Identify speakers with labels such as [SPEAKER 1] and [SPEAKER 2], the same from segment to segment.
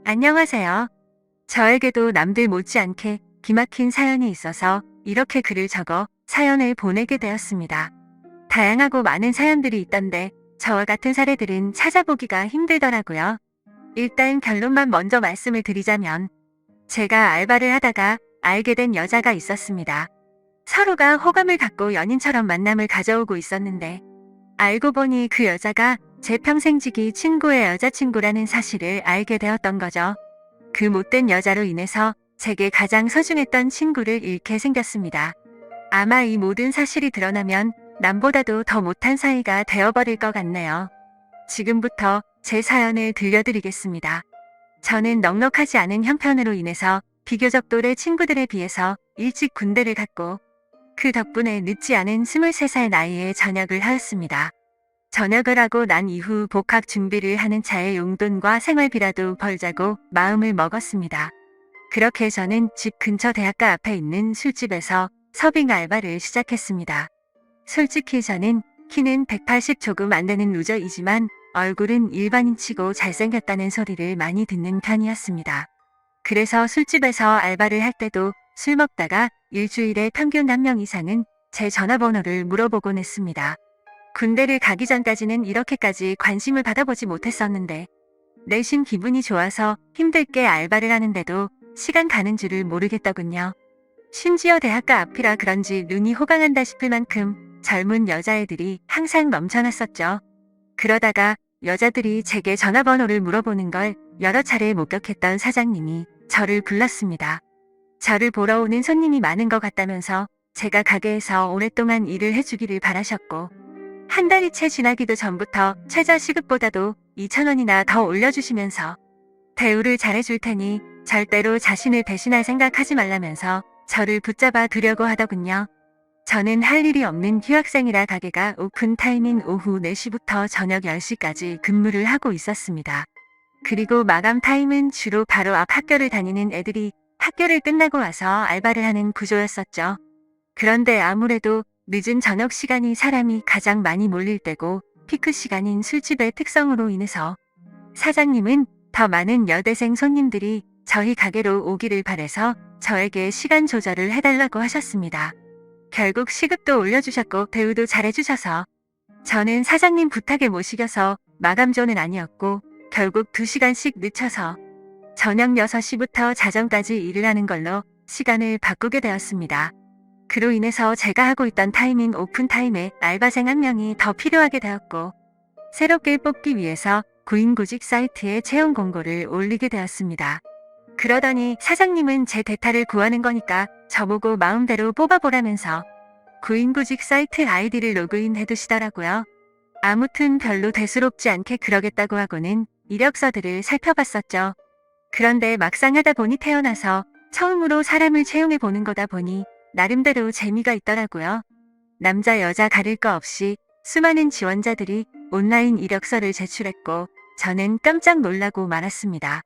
[SPEAKER 1] 안녕하세요. 저에게도 남들 못지않게 기막힌 사연이 있어서 이렇게 글을 적어 사연을 보내게 되었습니다. 다양하고 많은 사연들이 있던데 저와 같은 사례들은 찾아보기가 힘들더라고요. 일단 결론만 먼저 말씀을 드리자면 제가 알바를 하다가 알게 된 여자가 있었습니다. 서로가 호감을 갖고 연인처럼 만남을 가져오고 있었는데 알고 보니 그 여자가 제 평생지기 친구의 여자친구라는 사실을 알게 되었던 거죠. 그 못된 여자로 인해서 제게 가장 소중했던 친구를 잃게 생겼습니다. 아마 이 모든 사실이 드러나면 남보다도 더 못한 사이가 되어버릴 것 같네요. 지금부터 제 사연을 들려드리겠습니다. 저는 넉넉하지 않은 형편으로 인해서 비교적 또래 친구들에 비해서 일찍 군대를 갔고 그 덕분에 늦지 않은 23살 나이에 전역을 하였습니다. 전역을 하고 난 이후 복학 준비를 하는 차에 용돈과 생활비라도 벌자고 마음을 먹었습니다. 그렇게 저는 집 근처 대학가 앞에 있는 술집에서 서빙 알바를 시작했습니다. 솔직히 저는 키는 180 조금 안 되는 루저이지만 얼굴은 일반인치고 잘생겼다는 소리를 많이 듣는 편이었습니다. 그래서 술집에서 알바를 할 때도 술 먹다가 일주일에 평균 한 명 이상은 제 전화번호를 물어보곤 했습니다. 군대를 가기 전까지는 이렇게까지 관심을 받아보지 못했었는데 내심 기분이 좋아서 힘들게 알바를 하는데도 시간 가는 줄을 모르겠더군요. 심지어 대학가 앞이라 그런지 눈이 호강한다 싶을 만큼 젊은 여자애들이 항상 넘쳐났었죠. 그러다가 여자들이 제게 전화번호를 물어보는 걸 여러 차례 목격했던 사장님이 저를 불렀습니다. 저를 보러 오는 손님이 많은 것 같다면서 제가 가게에서 오랫동안 일을 해주기를 바라셨고 한 달이 채 지나기도 전부터 최저 시급보다도 2,000원이나 더 올려주시면서 대우를 잘해줄 테니 절대로 자신을 배신할 생각하지 말라면서 저를 붙잡아 두려고 하더군요. 저는 할 일이 없는 휴학생이라 가게가 오픈 타임인 오후 4시부터 저녁 10시까지 근무를 하고 있었습니다. 그리고 마감 타임은 주로 바로 앞 학교를 다니는 애들이 학교를 끝나고 와서 알바를 하는 구조였었죠. 그런데 아무래도 늦은 저녁 시간이 사람이 가장 많이 몰릴 때고 피크 시간인 술집의 특성으로 인해서 사장님은 더 많은 여대생 손님들이 저희 가게로 오기를 바래서 저에게 시간 조절을 해달라고 하셨습니다. 결국 시급도 올려주셨고 대우도 잘해주셔서 저는 사장님 부탁에 못 이겨서 마감조는 아니었고 결국 2시간씩 늦춰서 저녁 6시부터 자정까지 일을 하는 걸로 시간을 바꾸게 되었습니다. 그로 인해서 제가 하고 있던 타임인 오픈타임에 알바생 한 명이 더 필요하게 되었고 새롭게 뽑기 위해서 구인구직 사이트에 채용 공고를 올리게 되었습니다. 그러더니 사장님은 제 대타를 구하는 거니까 저보고 마음대로 뽑아보라면서 구인구직 사이트 아이디를 로그인 해두시더라고요. 아무튼 별로 대수롭지 않게 그러겠다고 하고는 이력서들을 살펴봤었죠. 그런데 막상 하다 보니 태어나서 처음으로 사람을 채용해 보는 거다 보니 나름대로 재미가 있더라고요. 남자 여자 가릴 거 없이 수많은 지원자들이 온라인 이력서를 제출했고 저는 깜짝 놀라고 말았습니다.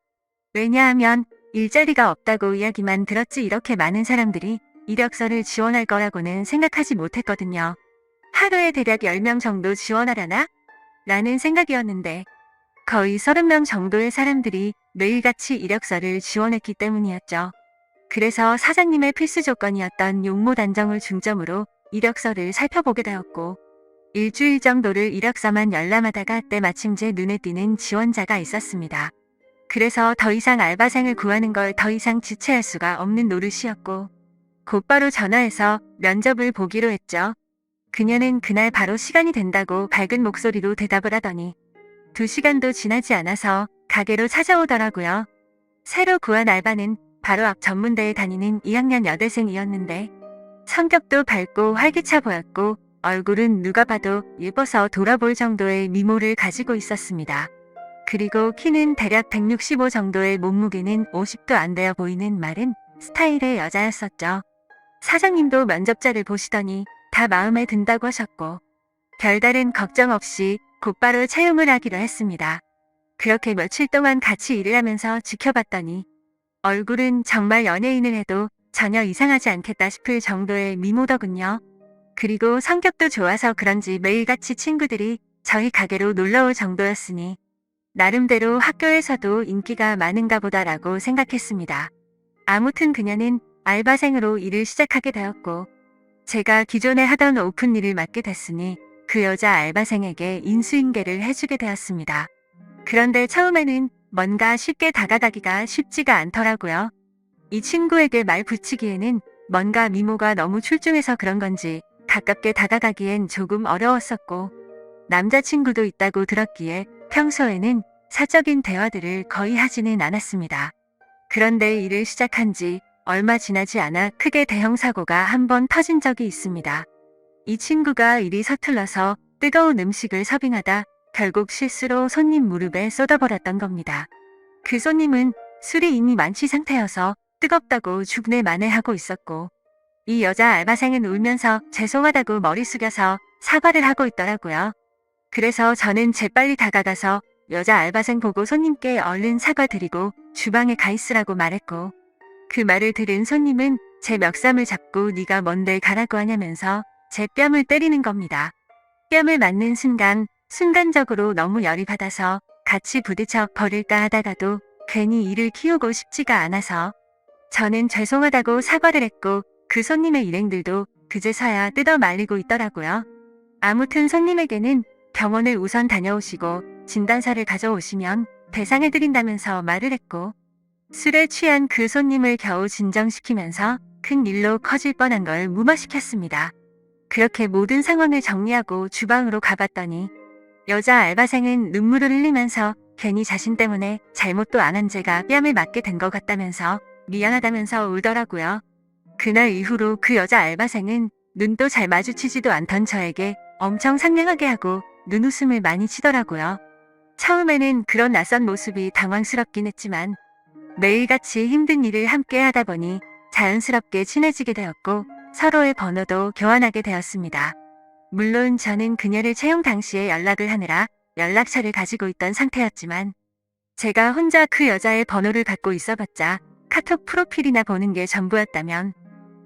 [SPEAKER 1] 왜냐하면 일자리가 없다고 이야기만 들었지 이렇게 많은 사람들이 이력서를 지원할 거라고는 생각하지 못했거든요. 하루에 대략 10명 정도 지원하려나? 라는 생각이었는데 거의 30명 정도의 사람들이 매일같이 이력서를 지원했기 때문이었죠. 그래서 사장님의 필수 조건이었던 용모 단정을 중점으로 이력서를 살펴보게 되었고 일주일 정도를 이력서만 열람하다가 때마침 제 눈에 띄는 지원자가 있었습니다. 그래서 더 이상 알바생을 구하는 걸 더 이상 지체할 수가 없는 노릇이었고 곧바로 전화해서 면접을 보기로 했죠. 그녀는 그날 바로 시간이 된다고 밝은 목소리로 대답을 하더니 2시간도 지나지 않아서 가게로 찾아오더라고요. 새로 구한 알바는 바로 앞 전문대에 다니는 2학년 여대생이었는데 성격도 밝고 활기차 보였고 얼굴은 누가 봐도 예뻐서 돌아볼 정도의 미모를 가지고 있었습니다. 그리고 키는 대략 165 정도의 몸무게는 50도 안 되어 보이는 마른 스타일의 여자였었죠. 사장님도 면접자를 보시더니 다 마음에 든다고 하셨고 별다른 걱정 없이 곧바로 채용을 하기로 했습니다. 그렇게 며칠 동안 같이 일을 하면서 지켜봤더니 얼굴은 정말 연예인을 해도 전혀 이상하지 않겠다 싶을 정도의 미모더군요. 그리고 성격도 좋아서 그런지 매일같이 친구들이 저희 가게로 놀러올 정도였으니 나름대로 학교에서도 인기가 많은가 보다라고 생각했습니다. 아무튼 그녀는 알바생으로 일을 시작하게 되었고 제가 기존에 하던 오픈 일을 맡게 됐으니 그 여자 알바생에게 인수인계를 해주게 되었습니다. 그런데 처음에는 뭔가 쉽게 다가가기가 쉽지가 않더라고요. 이 친구에게 말 붙이기에는 뭔가 미모가 너무 출중해서 그런 건지 가깝게 다가가기엔 조금 어려웠었고 남자친구도 있다고 들었기에 평소에는 사적인 대화들을 거의 하지는 않았습니다. 그런데 일을 시작한 지 얼마 지나지 않아 크게 대형 사고가 한 번 터진 적이 있습니다. 이 친구가 일이 서툴러서 뜨거운 음식을 서빙하다 결국 실수로 손님 무릎에 쏟아버렸던 겁니다. 그 손님은 술이 이미 만취 상태여서 뜨겁다고 죽내 만회하고 있었고 이 여자 알바생은 울면서 죄송하다고 머리 숙여서 사과를 하고 있더라고요. 그래서 저는 재빨리 다가가서 여자 알바생 보고 손님께 얼른 사과드리고 주방에 가 있으라고 말했고 그 말을 들은 손님은 제 멱삼을 잡고 네가 뭔데 가라고 하냐면서 제 뺨을 때리는 겁니다. 뺨을 맞는 순간적으로 너무 열이 받아서 같이 부딪혀 버릴까 하다가도 괜히 이를 키우고 싶지가 않아서 저는 죄송하다고 사과를 했고 그 손님의 일행들도 그제서야 뜯어 말리고 있더라고요. 아무튼 손님에게는 병원을 우선 다녀오시고 진단서를 가져오시면 배상해드린다면서 말을 했고 술에 취한 그 손님을 겨우 진정시키면서 큰 일로 커질 뻔한 걸 무마시켰습니다. 그렇게 모든 상황을 정리하고 주방으로 가봤더니 여자 알바생은 눈물을 흘리면서 괜히 자신 때문에 잘못도 안 한 제가 뺨을 맞게 된 것 같다면서 미안하다면서 울더라고요. 그날 이후로 그 여자 알바생은 눈도 잘 마주치지도 않던 저에게 엄청 상냥하게 하고 눈웃음을 많이 치더라고요. 처음에는 그런 낯선 모습이 당황스럽긴 했지만 매일같이 힘든 일을 함께 하다 보니 자연스럽게 친해지게 되었고 서로의 번호도 교환하게 되었습니다. 물론 저는 그녀를 채용 당시에 연락을 하느라 연락처를 가지고 있던 상태였지만 제가 혼자 그 여자의 번호를 갖고 있어봤자 카톡 프로필이나 보는 게 전부였다면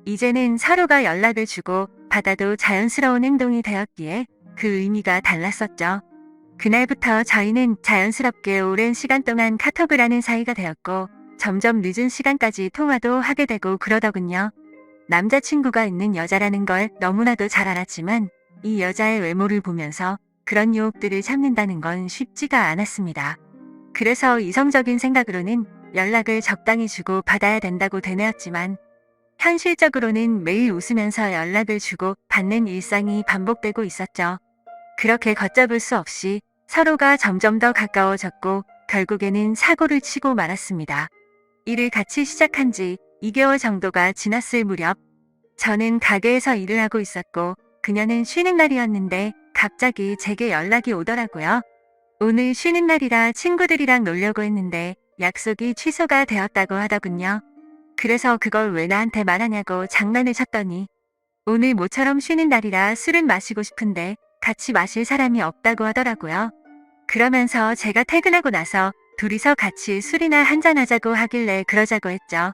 [SPEAKER 1] 이제는 서로가 연락을 주고 받아도 자연스러운 행동이 되었기에 그 의미가 달랐었죠. 그날부터 저희는 자연스럽게 오랜 시간 동안 카톡을 하는 사이가 되었고 점점 늦은 시간까지 통화도 하게 되고 그러더군요. 남자친구가 있는 여자라는 걸 너무나도 잘 알았지만 이 여자의 외모를 보면서 그런 유혹들을 참는다는 건 쉽지가 않았습니다. 그래서 이성적인 생각으로는 연락을 적당히 주고 받아야 된다고 되뇌었지만 현실적으로는 매일 웃으면서 연락을 주고 받는 일상이 반복되고 있었죠. 그렇게 걷잡을 수 없이 서로가 점점 더 가까워졌고 결국에는 사고를 치고 말았습니다. 일을 같이 시작한 지 2개월 정도가 지났을 무렵 저는 가게에서 일을 하고 있었고 그녀는 쉬는 날이었는데 갑자기 제게 연락이 오더라고요. 오늘 쉬는 날이라 친구들이랑 놀려고 했는데 약속이 취소가 되었다고 하더군요. 그래서 그걸 왜 나한테 말하냐고 장난을 쳤더니 오늘 모처럼 쉬는 날이라 술은 마시고 싶은데 같이 마실 사람이 없다고 하더라고요. 그러면서 제가 퇴근하고 나서 둘이서 같이 술이나 한잔하자고 하길래 그러자고 했죠.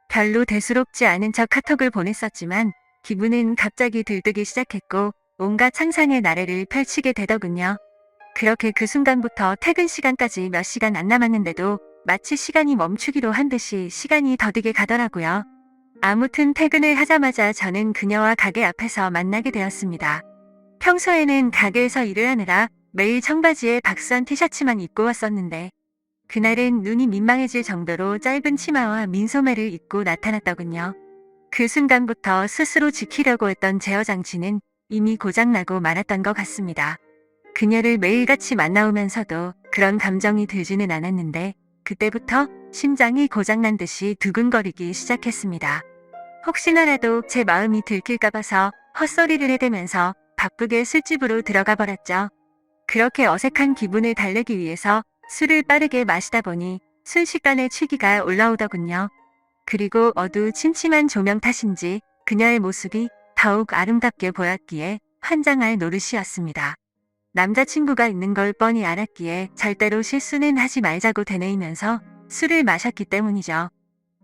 [SPEAKER 1] 별로 대수롭지 않은 척 카톡을 보냈었지만 기분은 갑자기 들뜨기 시작했고 온갖 상상의 나래를 펼치게 되더군요. 그렇게 그 순간부터 퇴근 시간까지 몇 시간 안 남았는데도 마치 시간이 멈추기로 한 듯이 시간이 더디게 가더라고요. 아무튼 퇴근을 하자마자 저는 그녀와 가게 앞에서 만나게 되었습니다. 평소에는 가게에서 일을 하느라 매일 청바지에 박스한 티셔츠만 입고 왔었는데 그날은 눈이 민망해질 정도로 짧은 치마와 민소매를 입고 나타났더군요. 그 순간부터 스스로 지키려고 했던 제어 장치는 이미 고장나고 말았던 것 같습니다. 그녀를 매일같이 만나오면서도 그런 감정이 들지는 않았는데 그때부터 심장이 고장난 듯이 두근거리기 시작했습니다. 혹시나라도 제 마음이 들킬까 봐서 헛소리를 해대면서 바쁘게 술집으로 들어가 버렸죠. 그렇게 어색한 기분을 달래기 위해서 술을 빠르게 마시다 보니 순식간에 취기가 올라오더군요. 그리고 침침한 조명 탓인지 그녀의 모습이 더욱 아름답게 보였기에 환장할 노릇이었습니다. 남자친구가 있는 걸 뻔히 알았기에 절대로 실수는 하지 말자고 되뇌이면서 술을 마셨기 때문이죠.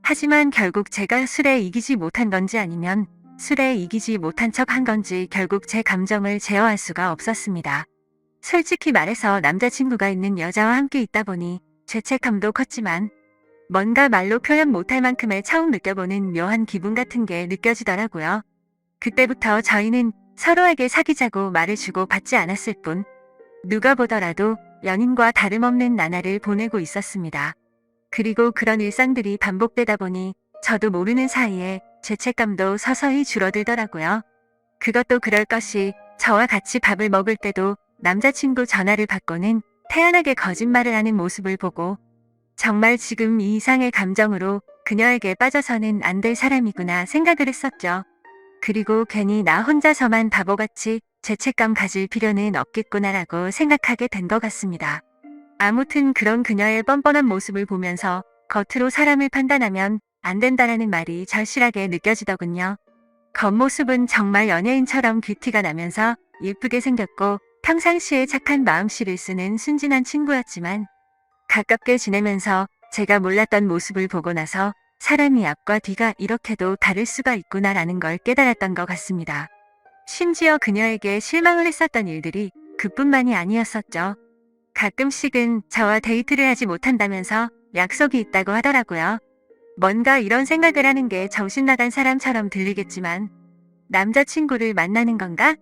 [SPEAKER 1] 하지만 결국 제가 술에 이기지 못한 건지 아니면 술에 이기지 못한 척 한 건지 결국 제 감정을 제어할 수가 없었습니다. 솔직히 말해서 남자친구가 있는 여자와 함께 있다 보니 죄책감도 컸지만 뭔가 말로 표현 못할 만큼의 처음 느껴보는 묘한 기분 같은 게 느껴지더라고요. 그때부터 저희는 서로에게 사귀자고 말을 주고 받지 않았을 뿐 누가 보더라도 연인과 다름없는 나날을 보내고 있었습니다. 그리고 그런 일상들이 반복되다 보니 저도 모르는 사이에 죄책감도 서서히 줄어들더라고요. 그것도 그럴 것이 저와 같이 밥을 먹을 때도 남자친구 전화를 받고는 태연하게 거짓말을 하는 모습을 보고 정말 지금 이 이상의 감정으로 그녀에게 빠져서는 안 될 사람이구나 생각을 했었죠. 그리고 괜히 나 혼자서만 바보같이 죄책감 가질 필요는 없겠구나라고 생각하게 된 것 같습니다. 아무튼 그런 그녀의 뻔뻔한 모습을 보면서 겉으로 사람을 판단하면 안 된다라는 말이 절실하게 느껴지더군요. 겉모습은 정말 연예인처럼 귀티가 나면서 예쁘게 생겼고 평상시에 착한 마음씨를 쓰는 순진한 친구였지만 가깝게 지내면서 제가 몰랐던 모습을 보고 나서 사람이 앞과 뒤가 이렇게도 다를 수가 있구나라는 걸 깨달았던 것 같습니다. 심지어 그녀에게 실망을 했었던 일들이 그뿐만이 아니었었죠. 가끔씩은 저와 데이트를 하지 못한다면서 약속이 있다고 하더라고요. 뭔가 이런 생각을 하는 게 정신나간 사람처럼 들리겠지만 남자친구를 만나는 건가?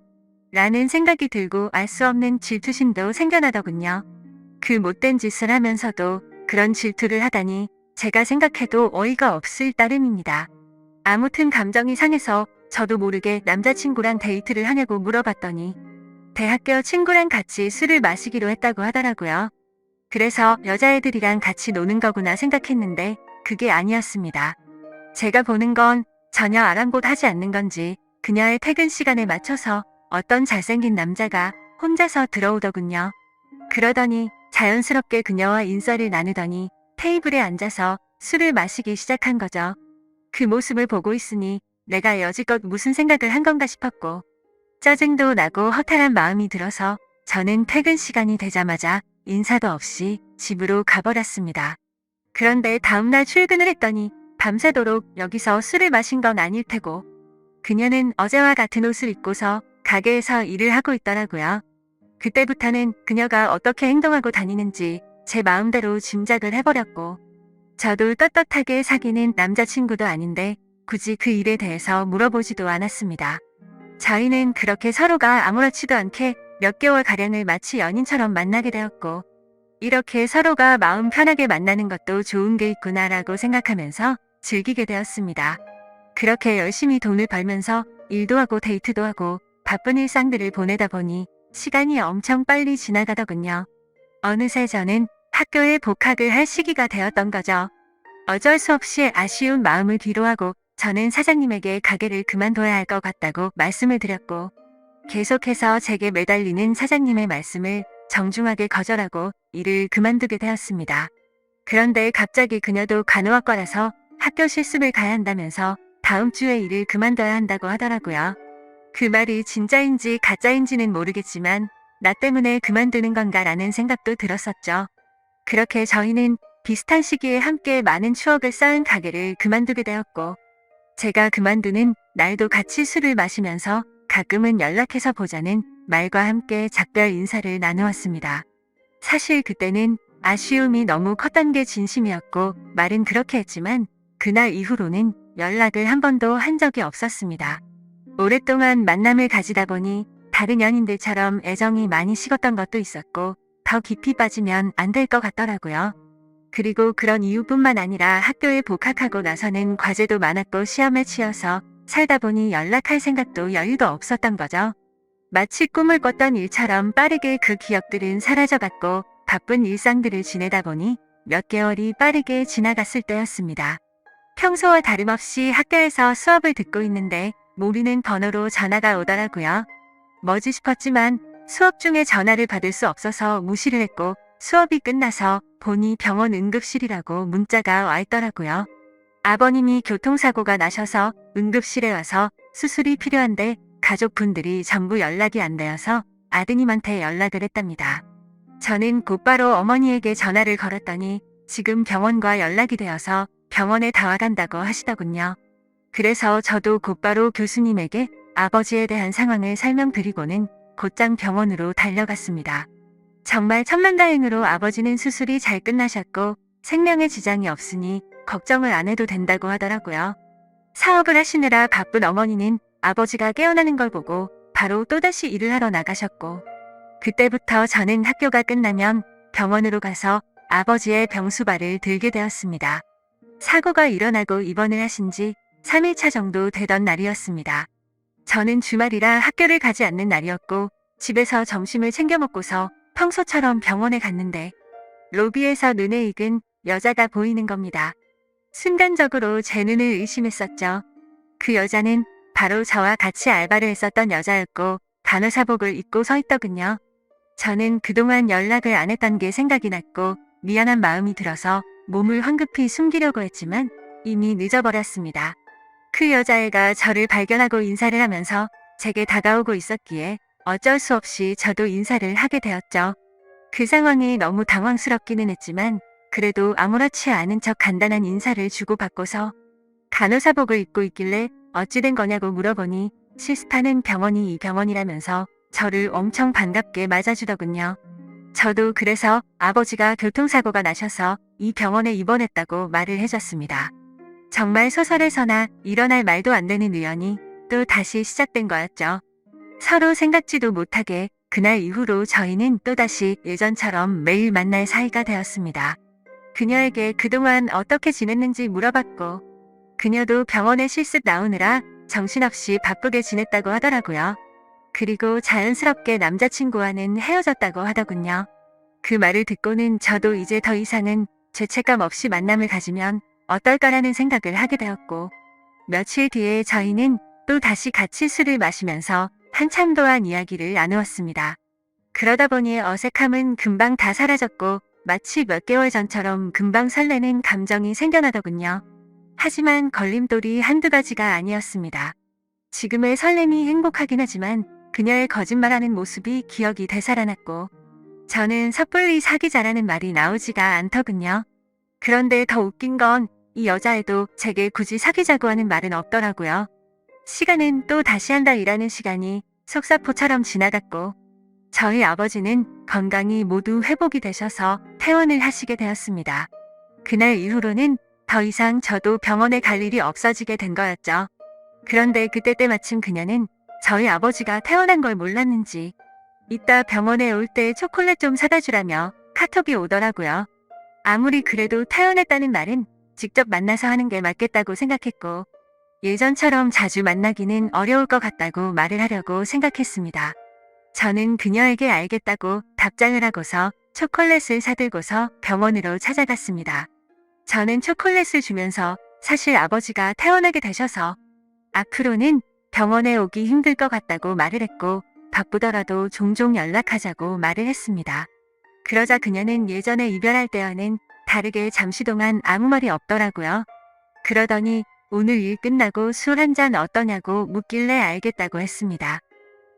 [SPEAKER 1] 라는 생각이 들고 알 수 없는 질투심도 생겨나더군요. 그 못된 짓을 하면서도 그런 질투를 하다니 제가 생각해도 어이가 없을 따름입니다. 아무튼 감정이 상해서 저도 모르게 남자친구랑 데이트를 하냐고 물어봤더니 대학교 친구랑 같이 술을 마시기로 했다고 하더라고요. 그래서 여자애들이랑 같이 노는 거구나 생각했는데 그게 아니었습니다. 제가 보는 건 전혀 아랑곳하지 않는 건지 그녀의 퇴근 시간에 맞춰서 어떤 잘생긴 남자가 혼자서 들어오더군요. 그러더니 자연스럽게 그녀와 인사를 나누더니 테이블에 앉아서 술을 마시기 시작한 거죠. 그 모습을 보고 있으니 내가 여지껏 무슨 생각을 한 건가 싶었고 짜증도 나고 허탈한 마음이 들어서 저는 퇴근 시간이 되자마자 인사도 없이 집으로 가버렸습니다. 그런데 다음날 출근을 했더니 밤새도록 여기서 술을 마신 건 아닐 테고 그녀는 어제와 같은 옷을 입고서 가게에서 일을 하고 있더라고요. 그때부터는 그녀가 어떻게 행동하고 다니는지 제 마음대로 짐작을 해버렸고 저도 떳떳하게 사귀는 남자친구도 아닌데 굳이 그 일에 대해서 물어보지도 않았습니다. 저희는 그렇게 서로가 아무렇지도 않게 몇 개월가량을 마치 연인처럼 만나게 되었고 이렇게 서로가 마음 편하게 만나는 것도 좋은 게 있구나라고 생각하면서 즐기게 되었습니다. 그렇게 열심히 돈을 벌면서 일도 하고 데이트도 하고 바쁜 일상들을 보내다 보니 시간이 엄청 빨리 지나가더군요. 어느새 저는 학교에 복학을 할 시기가 되었던 거죠. 어쩔 수 없이 아쉬운 마음을 뒤로하고 저는 사장님에게 가게를 그만둬야 할 것 같다고 말씀을 드렸고 계속해서 제게 매달리는 사장님의 말씀을 정중하게 거절하고 일을 그만두게 되었습니다. 그런데 갑자기 그녀도 간호학과라서 학교 실습을 가야 한다면서 다음 주에 일을 그만둬야 한다고 하더라고요. 그 말이 진짜인지 가짜인지는 모르겠지만 나 때문에 그만두는 건가라는 생각도 들었었죠. 그렇게 저희는 비슷한 시기에 함께 많은 추억을 쌓은 가게를 그만두게 되었고 제가 그만두는 날도 같이 술을 마시면서 가끔은 연락해서 보자는 말과 함께 작별 인사를 나누었습니다. 사실 그때는 아쉬움이 너무 컸던 게 진심이었고 말은 그렇게 했지만 그날 이후로는 연락을 한 번도 한 적이 없었습니다. 오랫동안 만남을 가지다 보니 다른 연인들처럼 애정이 많이 식었던 것도 있었고 더 깊이 빠지면 안 될 것 같더라고요. 그리고 그런 이유뿐만 아니라 학교에 복학하고 나서는 과제도 많았고 시험에 치여서 살다 보니 연락할 생각도 여유도 없었던 거죠. 마치 꿈을 꿨던 일처럼 빠르게 그 기억들은 사라져갔고 바쁜 일상들을 지내다 보니 몇 개월이 빠르게 지나갔을 때였습니다. 평소와 다름없이 학교에서 수업을 듣고 있는데 모르는 번호로 전화가 오더라고요. 뭐지 싶었지만 수업 중에 전화를 받을 수 없어서 무시를 했고 수업이 끝나서 보니 병원 응급실이라고 문자가 와 있더라고요. 아버님이 교통사고가 나셔서 응급실에 와서 수술이 필요한데 가족분들이 전부 연락이 안 되어서 아드님한테 연락을 했답니다. 저는 곧바로 어머니에게 전화를 걸었더니 지금 병원과 연락이 되어서 병원에 다 와간다고 하시더군요. 그래서 저도 곧바로 교수님에게 아버지에 대한 상황을 설명드리고는 곧장 병원으로 달려갔습니다. 정말 천만다행으로 아버지는 수술이 잘 끝나셨고 생명에 지장이 없으니 걱정을 안 해도 된다고 하더라고요. 사업을 하시느라 바쁜 어머니는 아버지가 깨어나는 걸 보고 바로 또다시 일을 하러 나가셨고, 그때부터 저는 학교가 끝나면 병원으로 가서 아버지의 병수발을 들게 되었습니다. 사고가 일어나고 입원을 하신 지 3일차 정도 되던 날이었습니다. 저는 주말이라 학교를 가지 않는 날이었고 집에서 점심을 챙겨 먹고서 평소처럼 병원에 갔는데 로비에서 눈에 익은 여자가 보이는 겁니다. 순간적으로 제 눈을 의심했었죠. 그 여자는 바로 저와 같이 알바를 했었던 여자였고 간호사복을 입고 서 있더군요. 저는 그동안 연락을 안 했던 게 생각이 났고 미안한 마음이 들어서 몸을 황급히 숨기려고 했지만 이미 늦어버렸습니다. 그 여자애가 저를 발견하고 인사를 하면서 제게 다가오고 있었기에 어쩔 수 없이 저도 인사를 하게 되었죠. 그 상황이 너무 당황스럽기는 했지만 그래도 아무렇지 않은 척 간단한 인사를 주고받고서 간호사복을 입고 있길래 어찌 된 거냐고 물어보니 실습하는 병원이 이 병원이라면서 저를 엄청 반갑게 맞아주더군요. 저도 그래서 아버지가 교통사고가 나셔서 이 병원에 입원했다고 말을 해줬습니다. 정말 소설에서나 일어날 말도 안 되는 우연이 또 다시 시작된 거였죠. 서로 생각지도 못하게 그날 이후로 저희는 또다시 예전처럼 매일 만날 사이가 되었습니다. 그녀에게 그동안 어떻게 지냈는지 물어봤고 그녀도 병원에 실습 나오느라 정신없이 바쁘게 지냈다고 하더라고요. 그리고 자연스럽게 남자친구와는 헤어졌다고 하더군요. 그 말을 듣고는 저도 이제 더 이상은 죄책감 없이 만남을 가지면 어떨까라는 생각을 하게 되었고 며칠 뒤에 저희는 또 다시 같이 술을 마시면서 한참 동안 이야기를 나누었습니다. 그러다 보니 어색함은 금방 다 사라졌고 마치 몇 개월 전처럼 금방 설레는 감정이 생겨나더군요. 하지만 걸림돌이 한두 가지가 아니었습니다. 지금의 설렘이 행복하긴 하지만 그녀의 거짓말하는 모습이 기억이 되살아났고 저는 섣불리 사귀자라는 말이 나오지가 않더군요. 그런데 더 웃긴 건 이 여자애도 제게 굳이 사귀자고 하는 말은 없더라고요. 시간은 또 다시 한 달 일하는 시간이 속사포처럼 지나갔고 저희 아버지는 건강이 모두 회복이 되셔서 퇴원을 하시게 되었습니다. 그날 이후로는 더 이상 저도 병원에 갈 일이 없어지게 된 거였죠. 그런데 그때 때마침 그녀는 저희 아버지가 퇴원한 걸 몰랐는지 이따 병원에 올 때 초콜릿 좀 사다 주라며 카톡이 오더라고요. 아무리 그래도 퇴원했다는 말은 직접 만나서 하는 게 맞겠다고 생각했고 예전처럼 자주 만나기는 어려울 것 같다고 말을 하려고 생각했습니다. 저는 그녀에게 알겠다고 답장을 하고서 초콜릿을 사들고서 병원으로 찾아갔습니다. 저는 초콜릿을 주면서 사실 아버지가 퇴원하게 되셔서 앞으로는 병원에 오기 힘들 것 같다고 말을 했고 바쁘더라도 종종 연락하자고 말을 했습니다. 그러자 그녀는 예전에 이별할 때와는 다르게 잠시 동안 아무 말이 없더라고요. 그러더니 오늘 일 끝나고 술 한잔 어떠냐고 묻길래 알겠다고 했습니다.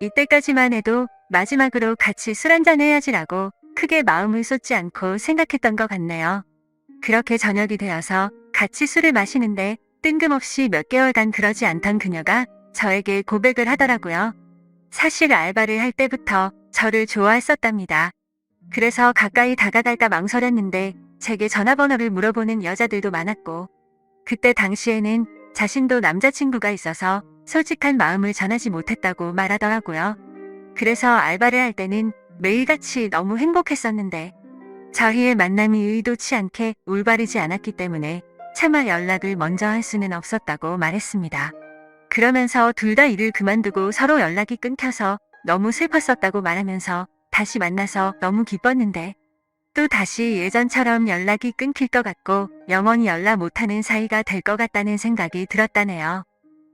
[SPEAKER 1] 이때까지만 해도 마지막으로 같이 술 한잔 해야지라고 크게 마음을 쏟지 않고 생각했던 것 같네요. 그렇게 저녁이 되어서 같이 술을 마시는데 뜬금없이 몇 개월간 그러지 않던 그녀가 저에게 고백을 하더라고요. 사실 알바를 할 때부터 저를 좋아했었답니다. 그래서 가까이 다가갈까 망설였는데 제게 전화번호를 물어보는 여자들도 많았고 그때 당시에는 자신도 남자친구가 있어서 솔직한 마음을 전하지 못했다고 말하더라고요. 그래서 알바를 할 때는 매일같이 너무 행복했었는데 저희의 만남이 의도치 않게 올바르지 않았기 때문에 차마 연락을 먼저 할 수는 없었다고 말했습니다. 그러면서 둘 다 일을 그만두고 서로 연락이 끊겨서 너무 슬펐었다고 말하면서 다시 만나서 너무 기뻤는데 또 다시 예전처럼 연락이 끊길 것 같고 영원히 연락 못하는 사이가 될 것 같다는 생각이 들었다네요.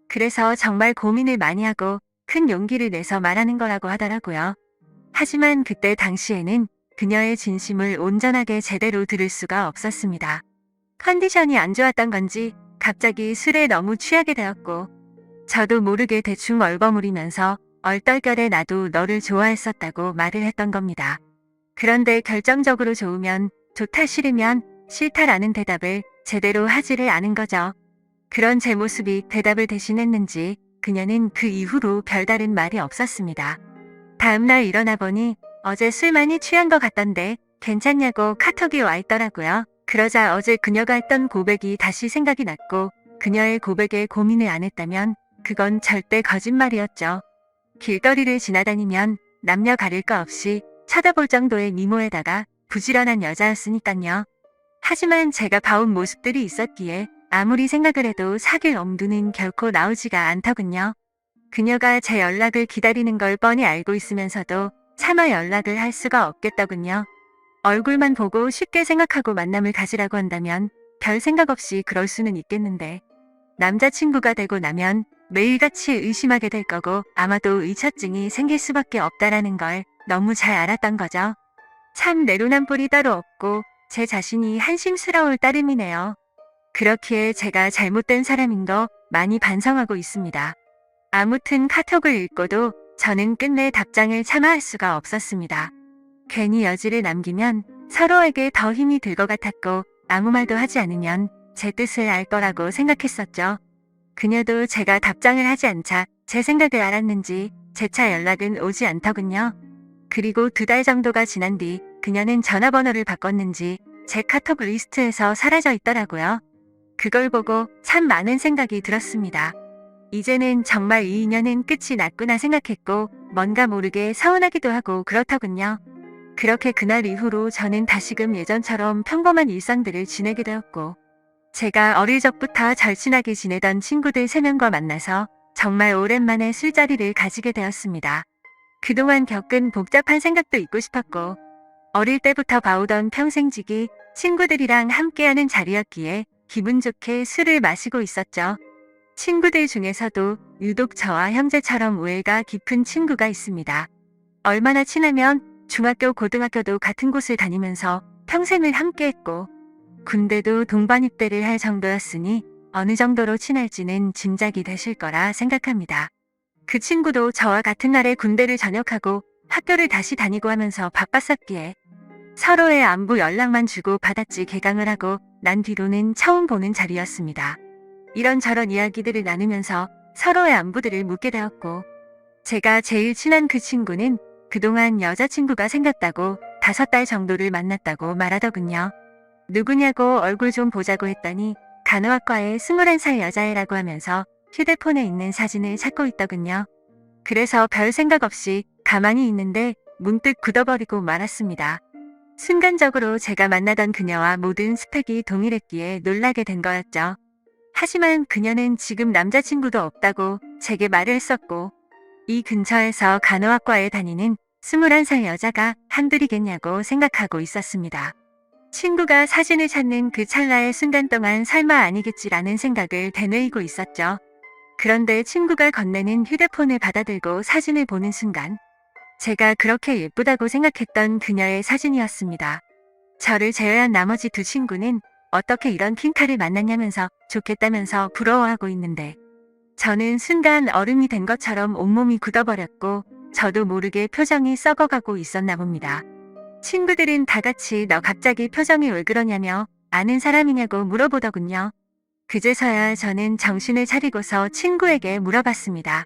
[SPEAKER 1] 그래서 정말 고민을 많이 하고 큰 용기를 내서 말하는 거라고 하더라고요. 하지만 그때 당시에는 그녀의 진심을 온전하게 제대로 들을 수가 없었습니다. 컨디션이 안 좋았던 건지 갑자기 술에 너무 취하게 되었고 저도 모르게 대충 얼버무리면서 얼떨결에 나도 너를 좋아했었다고 말을 했던 겁니다. 그런데 결정적으로 좋으면 좋다 싫으면 싫다라는 대답을 제대로 하지를 않은 거죠. 그런 제 모습이 대답을 대신했는지 그녀는 그 이후로 별다른 말이 없었습니다. 다음날 일어나 보니 어제 술 많이 취한 것 같던데 괜찮냐고 카톡이 와 있더라고요. 그러자 어제 그녀가 했던 고백이 다시 생각이 났고 그녀의 고백에 고민을 안 했다면 그건 절대 거짓말이었죠. 길거리를 지나다니면 남녀 가릴 거 없이 쳐다볼 정도의 미모에다가 부지런한 여자였으니깐요. 하지만 제가 봐온 모습들이 있었기에 아무리 생각을 해도 사귈 엄두는 결코 나오지가 않더군요. 그녀가 제 연락을 기다리는 걸 뻔히 알고 있으면서도 차마 연락을 할 수가 없겠더군요. 얼굴만 보고 쉽게 생각하고 만남을 가지라고 한다면 별 생각 없이 그럴 수는 있겠는데 남자친구가 되고 나면 매일같이 의심하게 될 거고 아마도 의처증이 생길 수밖에 없다라는 걸 너무 잘 알았던 거죠. 참 내로남불이 따로 없고 제 자신이 한심스러울 따름이네요. 그렇기에 제가 잘못된 사람인 거 많이 반성하고 있습니다. 아무튼 카톡을 읽고도 저는 끝내 답장을 차마 할 수가 없었습니다. 괜히 여지를 남기면 서로에게 더 힘이 들 것 같았고 아무 말도 하지 않으면 제 뜻을 알 거라고 생각했었죠. 그녀도 제가 답장을 하지 않자 제 생각을 알았는지 재차 연락은 오지 않더군요. 그리고 2달 정도가 지난 뒤 그녀는 전화번호를 바꿨는지 제 카톡 리스트에서 사라져 있더라고요. 그걸 보고 참 많은 생각이 들었습니다. 이제는 정말 이 인연은 끝이 났구나 생각했고 뭔가 모르게 서운하기도 하고 그렇더군요. 그렇게 그날 이후로 저는 다시금 예전처럼 평범한 일상들을 지내게 되었고 제가 어릴 적부터 절친하게 지내던 친구들 3명과 만나서 정말 오랜만에 술자리를 가지게 되었습니다. 그동안 겪은 복잡한 생각도 잊고 싶었고 어릴 때부터 봐오던 평생지기 친구들이랑 함께하는 자리였기에 기분 좋게 술을 마시고 있었죠. 친구들 중에서도 유독 저와 형제처럼 우애가 깊은 친구가 있습니다. 얼마나 친하면 중학교, 고등학교도 같은 곳을 다니면서 평생을 함께했고 군대도 동반 입대를 할 정도였으니 어느 정도로 친할지는 짐작이 되실 거라 생각합니다. 그 친구도 저와 같은 날에 군대를 전역하고 학교를 다시 다니고 하면서 바빴었기에 서로의 안부 연락만 주고 받았지 개강을 하고 난 뒤로는 처음 보는 자리였습니다. 이런저런 이야기들을 나누면서 서로의 안부들을 묻게 되었고 제가 제일 친한 그 친구는 그동안 여자친구가 생겼다고 5달 정도를 만났다고 말하더군요. 누구냐고 얼굴 좀 보자고 했더니 간호학과의 21살 여자애라고 하면서 휴대폰에 있는 사진을 찾고 있더군요. 그래서 별 생각 없이 가만히 있는데 문득 굳어버리고 말았습니다. 순간적으로 제가 만나던 그녀와 모든 스펙이 동일했기에 놀라게 된 거였죠. 하지만 그녀는 지금 남자친구도 없다고 제게 말을 했었고 이 근처에서 간호학과에 다니는 21살 여자가 한둘이겠냐고 생각하고 있었습니다. 친구가 사진을 찾는 그 찰나의 순간 동안 설마 아니겠지라는 생각을 되뇌이고 있었죠. 그런데 친구가 건네는 휴대폰을 받아들고 사진을 보는 순간 제가 그렇게 예쁘다고 생각했던 그녀의 사진이었습니다. 저를 제외한 나머지 2 친구는 어떻게 이런 킹카를 만났냐면서 좋겠다면서 부러워하고 있는데 저는 순간 얼음이 된 것처럼 온몸이 굳어버렸고 저도 모르게 표정이 썩어가고 있었나 봅니다. 친구들은 다 같이 너 갑자기 표정이 왜 그러냐며 아는 사람이냐고 물어보더군요. 그제서야 저는 정신을 차리고서 친구에게 물어봤습니다.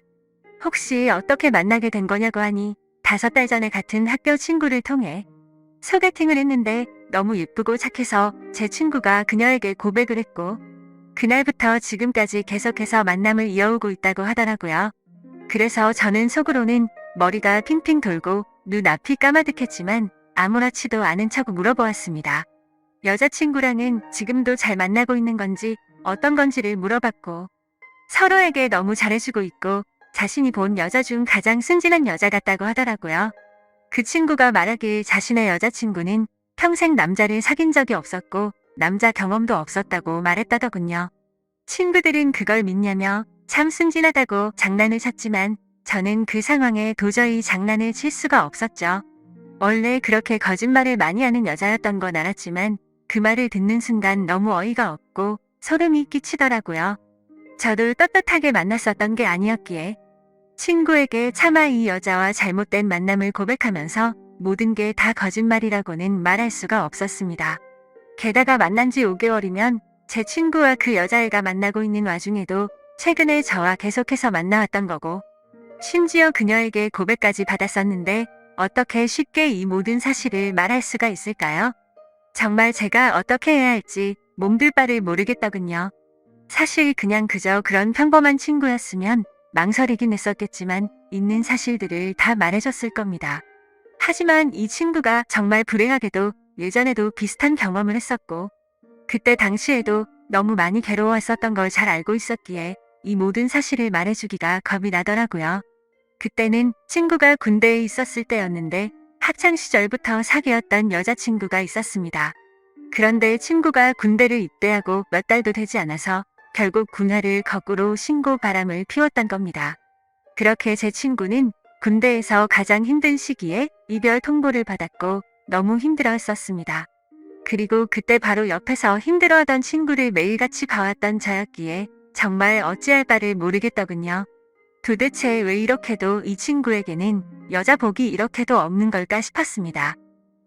[SPEAKER 1] 혹시 어떻게 만나게 된 거냐고 하니 5달 전에 같은 학교 친구를 통해 소개팅을 했는데 너무 예쁘고 착해서 제 친구가 그녀에게 고백을 했고 그날부터 지금까지 계속해서 만남을 이어오고 있다고 하더라고요. 그래서 저는 속으로는 머리가 핑핑 돌고 눈앞이 까마득했지만 아무렇지도 않은 척 물어보았습니다. 여자친구랑은 지금도 잘 만나고 있는 건지 어떤 건지를 물어봤고 서로에게 너무 잘해주고 있고 자신이 본 여자 중 가장 순진한 여자 같다고 하더라고요. 그 친구가 말하길 자신의 여자친구는 평생 남자를 사귄 적이 없었고 남자 경험도 없었다고 말했다더군요. 친구들은 그걸 믿냐며 참 순진하다고 장난을 쳤지만 저는 그 상황에 도저히 장난을 칠 수가 없었죠. 원래 그렇게 거짓말을 많이 하는 여자였던 건 알았지만 그 말을 듣는 순간 너무 어이가 없고 소름이 끼치더라고요. 저도 떳떳하게 만났었던 게 아니었기에 친구에게 차마 이 여자와 잘못된 만남을 고백하면서 모든 게 다 거짓말이라고는 말할 수가 없었습니다. 게다가 만난 지 5개월이면 제 친구와 그 여자애가 만나고 있는 와중에도 최근에 저와 계속해서 만나왔던 거고 심지어 그녀에게 고백까지 받았었는데 어떻게 쉽게 이 모든 사실을 말할 수가 있을까요? 정말 제가 어떻게 해야 할지 몸둘 바를 모르겠더군요. 사실 그냥 그저 그런 평범한 친구였으면 망설이긴 했었겠지만 있는 사실들을 다 말해줬을 겁니다. 하지만 이 친구가 정말 불행하게도 예전에도 비슷한 경험을 했었고 그때 당시에도 너무 많이 괴로워했었던 걸 잘 알고 있었기에 이 모든 사실을 말해주기가 겁이 나더라고요. 그때는 친구가 군대에 있었을 때였는데 학창 시절부터 사귀었던 여자친구가 있었습니다. 그런데 친구가 군대를 입대하고 몇 달도 되지 않아서 결국 군화를 거꾸로 신고 바람을 피웠던 겁니다. 그렇게 제 친구는 군대에서 가장 힘든 시기에 이별 통보를 받았고 너무 힘들어했었습니다. 그리고 그때 바로 옆에서 힘들어하던 친구를 매일같이 봐왔던 저였기에 정말 어찌할 바를 모르겠더군요. 도대체 왜 이렇게도 이 친구에게는 여자 복이 이렇게도 없는 걸까 싶었습니다.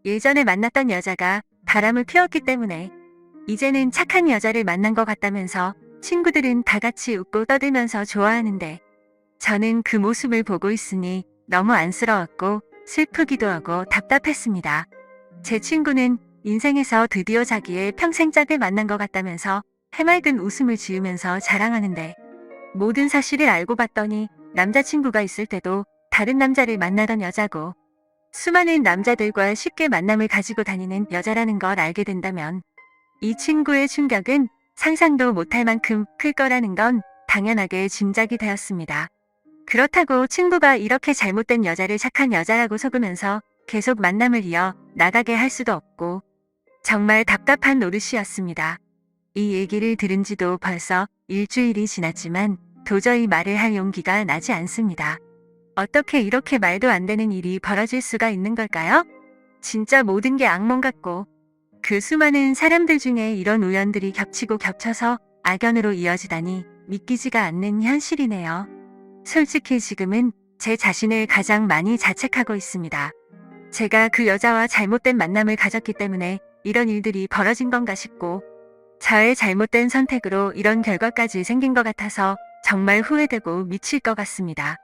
[SPEAKER 1] 예전에 만났던 여자가 바람을 피웠기 때문에 이제는 착한 여자를 만난 것 같다면서 친구들은 다 같이 웃고 떠들면서 좋아하는데 저는 그 모습을 보고 있으니 너무 안쓰러웠고 슬프기도 하고 답답했습니다. 제 친구는 인생에서 드디어 자기의 평생 짝을 만난 것 같다면서 해맑은 웃음을 지으면서 자랑하는데 모든 사실을 알고 봤더니 남자친구가 있을 때도 다른 남자를 만나던 여자고 수많은 남자들과 쉽게 만남을 가지고 다니는 여자라는 걸 알게 된다면 이 친구의 충격은 상상도 못할 만큼 클 거라는 건 당연하게 짐작이 되었습니다. 그렇다고 친구가 이렇게 잘못된 여자를 착한 여자라고 속으면서 계속 만남을 이어 나가게 할 수도 없고 정말 답답한 노릇이었습니다. 이 얘기를 들은 지도 벌써 일주일이 지났지만 도저히 말을 할 용기가 나지 않습니다. 어떻게 이렇게 말도 안 되는 일이 벌어질 수가 있는 걸까요? 진짜 모든 게 악몽 같고 그 수많은 사람들 중에 이런 우연들이 겹치고 겹쳐서 악연으로 이어지다니 믿기지가 않는 현실이네요. 솔직히 지금은 제 자신을 가장 많이 자책하고 있습니다. 제가 그 여자와 잘못된 만남을 가졌기 때문에 이런 일들이 벌어진 건가 싶고 저의 잘못된 선택으로 이런 결과까지 생긴 것 같아서 정말 후회되고 미칠 것 같습니다.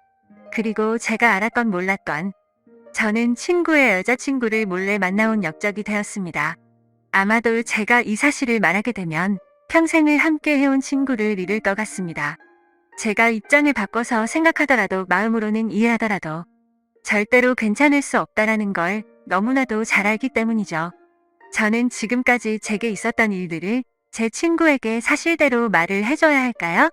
[SPEAKER 1] 그리고 제가 알았건 몰랐건 저는 친구의 여자친구를 몰래 만나온 역적이 되었습니다. 아마도 제가 이 사실을 말하게 되면 평생을 함께 해온 친구를 잃을 것 같습니다. 제가 입장을 바꿔서 생각하더라도 마음으로는 이해하더라도 절대로 괜찮을 수 없다라는 걸 너무나도 잘 알기 때문이죠. 저는 지금까지 제게 있었던 일들을 제 친구에게 사실대로 말을 해줘야 할까요?